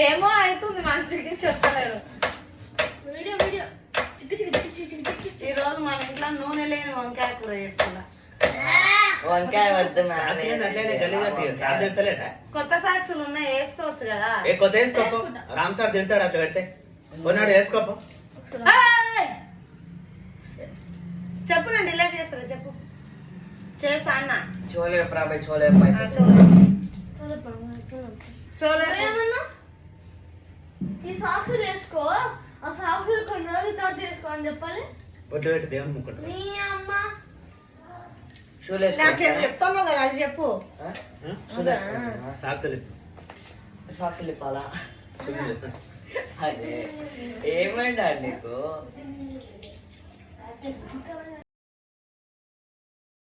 ఏమో అవుతుంది మనిషికి చెప్పలేడు. వీడియో వీడియో ఈ రోజు మన ఇంట్లో నూనె లేని వంకాయ కూర చేస్తున్నా. వంకాయ వద్దు కొత్త సాక్సులు ఉన్నాయి వేసుకోవచ్చు కదా. కొత్త వేసుకోపో. రామ్ సార్ తింటాడు అట్లా పెడితే కొన్నాడు వేసుకోపో. ఏయ్! చెప్పు నేను డిలీట్ చేస్తాను. చెప్పు చేస్తా అన్న. చోలే ప్రాబై చోలే చోలే ఏమన్నా ఈ సాక్షులు వేసుకో, ఆ సాక్షులు కొన్ని రోజుల తర్వాత వేసుకో అని చెప్పాలి. బొట్లు పెట్టి దేవుని ముక్కుంటా. నీ అమ్మ నాకేం చెప్తాను కదా అది చెప్పు. సాక్షులు సాక్షులు ఇప్పాలా? సునీల్ ఎత్తు. అదే ఏమైందా నీకు?